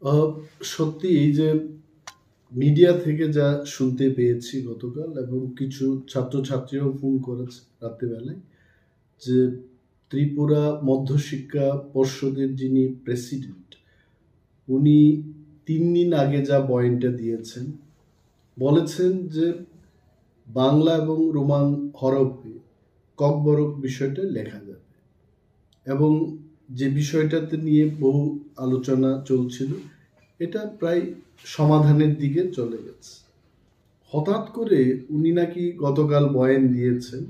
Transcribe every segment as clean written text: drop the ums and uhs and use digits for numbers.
আহ, সত্যি এই যে মিডিয়া থেকে যা শুনতে পেয়েছি গতকাল, এবং কিছু ছাত্রছাত্রীরাও ফোন করেছে রাত্রিবেলায়, যে ত্রিপুরা মধ্যশিক্ষা পর্ষদের যিনি প্রেসিডেন্ট, উনি 3 দিন আগে যা বয়ানটা দিয়েছেন, বলেছেন যে বাংলা এবং রোমান হরফে ককবরক বিষয়টা লেখা যাবে, এবং যে বিষয়টাতে নিয়ে বহু আলোচনা চলছিল, এটা প্রায় সমাধানের দিকে চলে গেছে। হঠাৎ করে উনি নাকি গতকাল বয়ান দিয়েছেন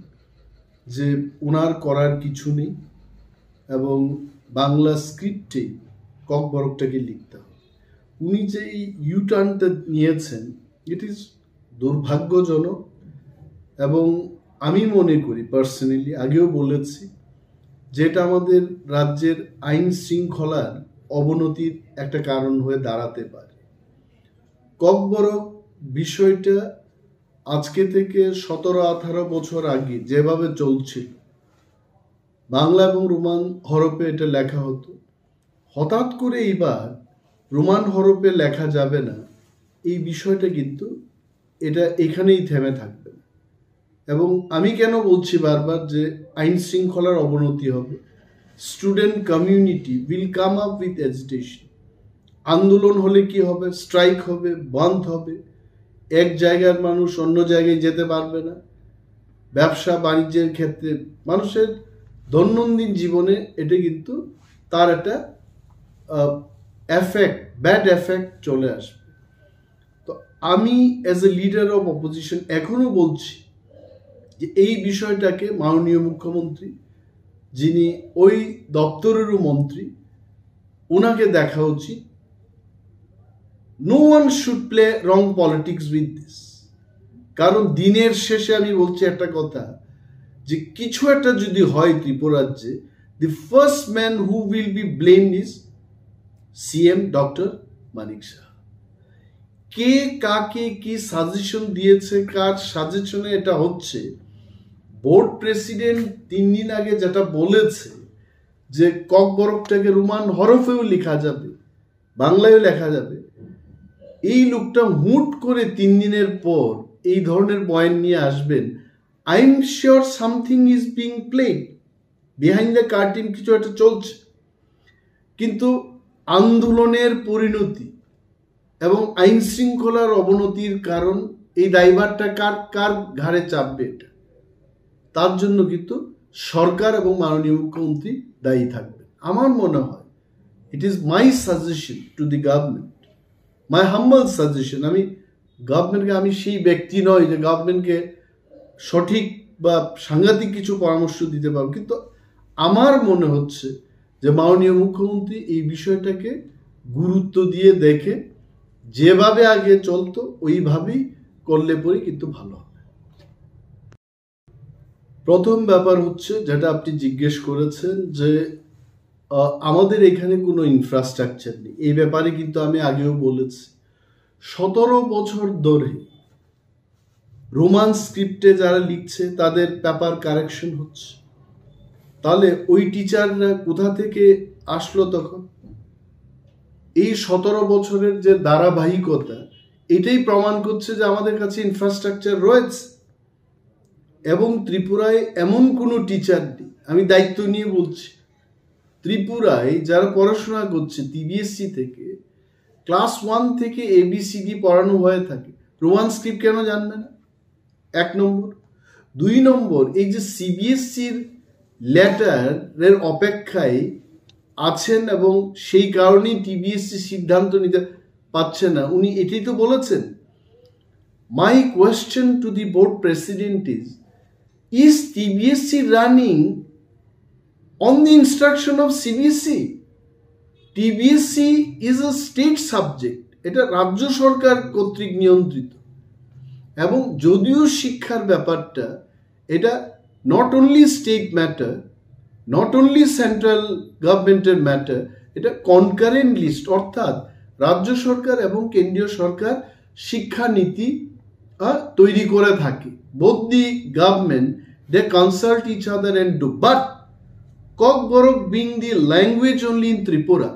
যে ওনার করার কিছু নেই, এবং বাংলা স্ক্রিপ্টেই ককবরকটাকে লিখতে হবে। উনি যে এই ইউটার্নটা নিয়েছেন, ইট ইজ দুর্ভাগ্যজনক। এবং আমি মনে করি পার্সোনালি, আগেও বলেছি, যেটা আমাদের রাজ্যের আইন শৃঙ্খলার অবনতির একটা কারণ হয়ে দাঁড়াতে পারে। ককবরক বিষয়টা আজকে থেকে 17-18 বছর আগে যেভাবে চলছিল, বাংলা এবং রোমান হরফে এটা লেখা হতো। হঠাৎ করে এইবার রোমান হরফে লেখা যাবে না, এই বিষয়টা কিন্তু এটা এখানেই থেমে থাকবে না। এবং আমি কেন বলছি বারবার যে আইন শৃঙ্খলার অবনতি হবে, student community will come up with agitation. আন্দোলন হলে কি হবে? স্ট্রাইক হবে, বন্ধ হবে, এক জায়গার মানুষ অন্য জায়গায় যেতে পারবে না। ব্যবসা বাণিজ্যের ক্ষেত্রে, মানুষের দৈনন্দিন জীবনে এটা কিন্তু তার একটা এফেক্ট, ব্যাড এফেক্ট চলে আসবে। তো আমি as a leader of opposition এখনো বলছি যে এই বিষয়টাকে মাননীয় মুখ্যমন্ত্রী, যিনি ওই দপ্তরেরও মন্ত্রী, ওনাকে দেখা উচিত। No one should play wrong politics with this. কারণ দিনের শেষে আমি বলছি একটা কথা, যে কিছু একটা যদি হয় ত্রিপুরাজ্যে, the first man who will be blamed is CM doctor Manik Saha. কে কাকে কি সাজেশন দিয়েছে, কার সাজেশনে এটা হচ্ছে, বোর্ড প্রেসিডেন্ট 3 দিন আগে যেটা বলেছে যে ককবরকটাকে রোমান হরফেও লেখা যাবে, বাংলায়ও লেখা যাবে, এই লোকটা হুট করে 3 দিনের পর এই ধরনের বয়ান নিয়ে আসবেন। I am sure something is being played behind the curtain, কিছু একটা চলছে। কিন্তু আন্দোলনের পরিণতি এবং আইন শৃঙ্খলার অবনতির কারণ, এই দায়ভারটা কার কার ঘাড়ে চাপবে, এটা তার জন্য কিন্তু সরকার এবং মাননীয় মুখ্যমন্ত্রী দায়ী থাকবে। আমার মনে হয় it is my suggestion to the government, my humble suggestion. আমি গভর্নমেন্টকে, আমি সেই ব্যক্তি নই যে গভর্নমেন্টকে সঠিক বা সাংঘাতিক কিছু পরামর্শ দিতে পারবো, কিন্তু আমার মনে হচ্ছে যে মাননীয় মুখ্যমন্ত্রী এই বিষয়টাকে গুরুত্ব দিয়ে দেখে যেভাবে আগে চলতো ওইভাবেই করলে পরে কিন্তু ভালো হবে। প্রথম ব্যাপার হচ্ছে যেটা আপনি জিজ্ঞেস করেছেন, যে আমাদের এখানে কোনো ইনফ্রাস্ট্রাকচার নেই। এই ব্যাপারে কিন্তু আমি আগেও বলেছি, 17 বছর ধরে রোমান স্ক্রিপ্টে যারা লিখছে তাদের পেপার কারেকশন হচ্ছে। তাহলে ওই টিচাররা কোথা থেকে আসলো তখন? এই 17 বছরের যে ধারাবাহিকতা, এটাই প্রমাণ করছে যে আমাদের কাছে ইনফ্রাস্ট্রাকচার রয়েছে। এবং ত্রিপুরায় এমন কোনো টিচার নেই, আমি দায়িত্ব নিয়ে বলছি, ত্রিপুরায় যারা পড়াশোনা করছে টিবিএসসি থেকে, ক্লাস 1 থেকে এবিসিডি পড়ানো হয়ে থাকে, রোমান স্ক্রিপ্ট কেন জানবে না? 1 নম্বর। 2 নম্বর, এই যে সিবিএসসির লেটারের অপেক্ষায় আছেন এবং সেই কারণেই টিবিএসসি সিদ্ধান্ত নিতে পারছে না, উনি এটাই তো বলেছেন। My question to the board president is TBSC running on the instruction of CBSE? TBSC is a state subject, এটা রাজ্য সরকার কর্তৃক নিয়ন্ত্রিত। এবং যদিও শিক্ষার ব্যাপারটা, এটা not only state matter, not only central গভর্নমেন্টের ম্যাটার, এটা কনকারেন্ট লিস্ট, অর্থাৎ রাজ্য সরকার এবং কেন্দ্রীয় সরকার শিক্ষানীতি তৈরি করে থাকে। Both the government, they consult each other and do, but Kokborok being the language only in Tripura,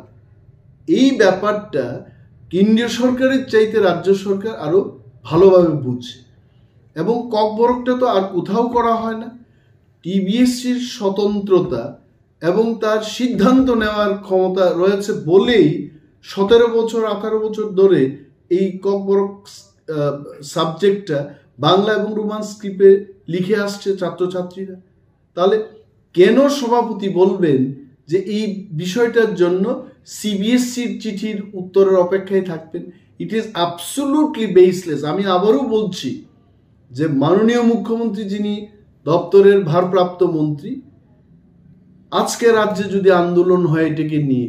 এই ব্যাপারটা কেন্দ্রীয় সরকারের চাইতে রাজ্য সরকার আরো ভালোভাবে বুঝছে, এবং ককবরকটা তো আর কোথাও করা হয় না। টিবিএসসির স্বতন্ত্রতা এবং তার সিদ্ধান্ত নেওয়ার ক্ষমতা রয়েছে বলেই 17 বছর 18 বছর ধরে এই ককবরক সাবজেক্টটা বাংলা এবং রোমান স্ক্রিপ্টে লিখে আসছে ছাত্রছাত্রীরা। তাহলে কেন সভাপতি বলবেন যে এই বিষয়টার জন্য সিবিএসসির চিঠির উত্তরের অপেক্ষায় থাকবেন? It is absolutely baseless. আমি আবারও বলছি যে মাননীয় মুখ্যমন্ত্রী, যিনি দপ্তরের ভারপ্রাপ্ত মন্ত্রী, আজকে রাজ্যে যদি আন্দোলন হয় এটাকে নিয়ে,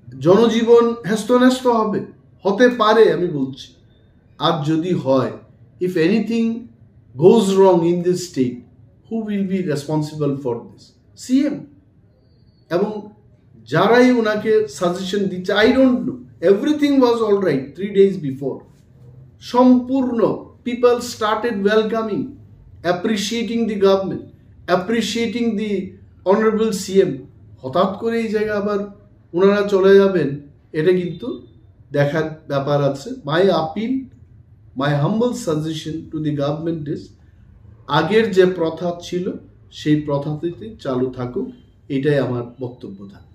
জনজীবন হেস্তনেস্ত হতে পারে আমি বলছি। আর যদি হয়, if anything goes wrong in this state, who will be responsible for this? CM এবং যারাই ওনাকে সাজেশন দিচ্ছে। I don't know, everything was all right 3 days before. সম্পূর্ণ people started welcoming, appreciating the government, appreciating the honourable CM. হঠাৎ করে এই জায়গায় আবার ওনারা চলে যাবেন, এটা কিন্তু দেখার ব্যাপার আছে। My appeal, my humble suggestion to the government is, আগের যে প্রথা ছিল সেই প্রথাটিতে চালু থাকুক, এটাই আমার বক্তব্য থাকে।